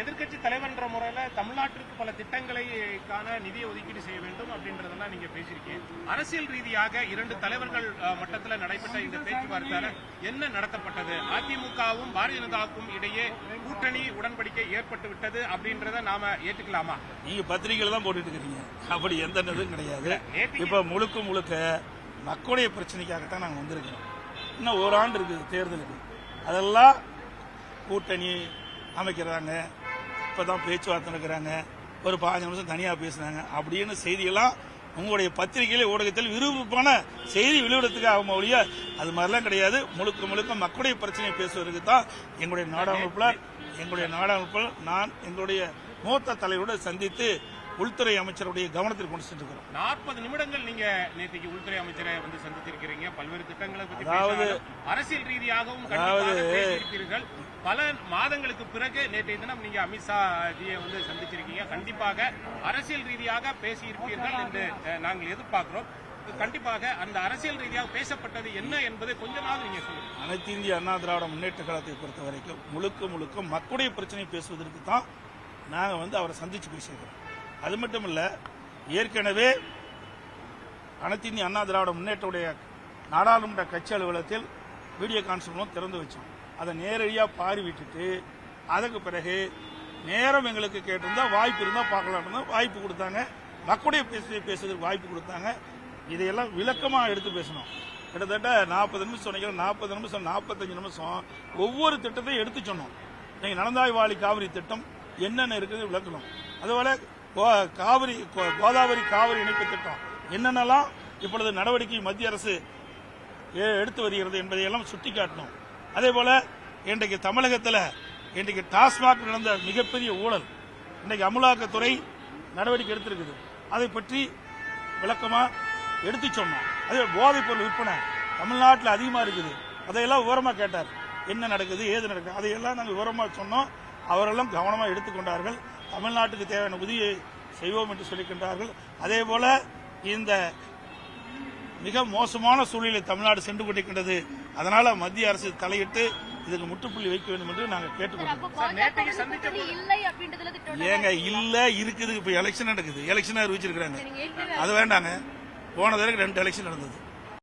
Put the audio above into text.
எதிர்க்கட்சி தலைவர் என்ற முறையில தமிழ்நாட்டிற்கு பல திட்டங்களுக்கான நிதியை ஒதுக்கீடு செய்ய வேண்டும் அப்படின்றதெல்லாம் நீங்க பேசியிருக்கீங்க. அரசியல் ரீதியாக இரண்டு தலைவர்கள் மட்டத்தில் நடைபெற்ற இந்த பேச்சுவார்த்தையில என்ன நடத்தப்பட்டது? அதிமுகவும் பாரதிய ஜனதாவுக்கும் இடையே கூட்டணி உடன்படிக்கை ஏற்பட்டு விட்டது அப்படின்றத நாம ஏற்றுக்கலாமா? நீங்க பத்திரிகையில தான் போட்டுட்டு இருக்கீங்க. அப்படி எந்த இதுவும் கிடையாது. இப்ப முழுக்க மக்களுடைய பிரச்சனைக்காகத்தான் நாங்க வந்திருக்கிறோம். இன்னும் ஓராண்டு இருக்குது தேர்தலுக்கு. அதெல்லாம் கூட்டணி அமைக்கிறாங்க, இப்பதான் பேச்சுவார்த்தை நடக்கிறாங்க, ஒரு 15 நிமிஷம் தனியா பேசுனாங்க அப்படின்னு செய்தியெல்லாம் உங்களுடைய பத்திரிகையில ஊடகத்தில் விருப்பமான செய்தி வெளியிடத்துக்காக ஒழிய அது மாதிரிலாம் கிடையாது. முழுக்க மக்களுடைய பிரச்சனையை பேசுவதற்கு தான் எங்களுடைய நாடாளுமன்ற நான் எங்களுடைய மூத்த தலைவரோடு சந்தித்து உள்துறை அமைச்சருடைய கவனத்தில் கொண்டு சென்றிருக்கிறோம். 40 நிமிடங்கள் நீங்க நேற்றைக்கு உள்துறை அமைச்சரை வந்து சந்தித்திருக்கிறீங்க. பல்வேறு திட்டங்களை பற்றி அரசியல் ரீதியாகவும் பேசியிருப்பீர்கள். பல மாதங்களுக்கு பிறகு நேற்றைய தினம் நீங்க அமித்ஷா ஜியை வந்து சந்திச்சிருக்கீங்க. கண்டிப்பாக அரசியல் ரீதியாக பேசியிருப்பீர்கள் என்று நாங்கள் எதிர்பார்க்கிறோம். கண்டிப்பாக அந்த அரசியல் ரீதியாக பேசப்பட்டது என்ன என்பதை கொஞ்ச நாள் நீங்க சொல்லுங்க. அனைத்து இந்திய அண்ணா திராவிட முன்னேற்ற கழகத்தை பொறுத்த வரைக்கும் முழுக்க மக்களுடைய பிரச்சனை பேசுவதற்கு தான் நாங்கள் வந்து அவரை சந்திச்சு பேசியிருக்கிறோம். அது மட்டும் இல்ல, ஏற்கனவே அனைத்து இந்திய அண்ணா திராவிட முன்னேற்றவுடைய நாடாளுமன்ற கட்சி அலுவலகத்தில் வீடியோ கான்ஃபரன்ஸ் திறந்து வச்சோம். அதை நேரடியாக பார்வையிட்டு அதுக்கு பிறகு நேரம் எங்களுக்கு கேட்டிருந்தா வாய்ப்பு இருந்தால் பார்க்கலாம் வாய்ப்பு கொடுத்தாங்க. மக்களுடைய பேசுறதுக்கு வாய்ப்பு கொடுத்தாங்க. இதையெல்லாம் விளக்கமாக எடுத்து பேசணும். கிட்டத்தட்ட 40 நிமிஷம் சொன்னீங்க. 40 நிமிஷம் 45 நிமிஷம் ஒவ்வொரு திட்டத்தையும் எடுத்து சொன்னோம். நீங்க நடந்தாய்வாளி காவிரி திட்டம் என்னென்ன இருக்குது விளக்கணும். அதுபோல கோதாவரி காவிரி இணைப்பு திட்டம் என்னென்னலாம் இப்பொழுது நடவடிக்கை மத்திய அரசு எடுத்து வருகிறது என்பதையெல்லாம் சுட்டிக்காட்டணும். அதே போல இன்றைக்கு தமிழகத்தில் இன்றைக்கு டாஸ்மாக் நடந்த மிகப்பெரிய ஊழல் இன்றைக்கு அமலாக்கத்துறை நடவடிக்கை எடுத்திருக்குது. அதை பற்றி விளக்கமா எடுத்து சொன்னோம். அதே போதைப் பொருள் விற்பனை தமிழ்நாட்டில் அதிகமாக இருக்குது. அதையெல்லாம் விவரமாக கேட்டார். என்ன நடக்குது, ஏது நடக்குது, அதையெல்லாம் நாங்கள் விவரமாக சொன்னோம். அவரெல்லாம் கவனமாக எடுத்துக்கொண்டார்கள். தமிழ்நாட்டுக்கு தேவையான உதவியை செய்வோம் என்று சொல்லிக்கின்றார்கள். அதே போல இந்த மிக மோசமான சூழ்நிலை தமிழ்நாடு சென்று கொண்டிருக்கின்றது. அதனால மத்திய அரசு தலையிட்டு இதுக்கு முற்றுப்புள்ளி வைக்க வேண்டும் என்று நாங்கள் கேட்டுக்கொண்டோம். ஏங்க இல்ல இருக்குது. இப்ப எலெக்ஷன் நடக்குது. எலெக்ஷன் அறிவிச்சிருக்கிறாங்க. அது வேண்டாங்க. போன தடவை 2 எலெக்ஷன் நடந்தது.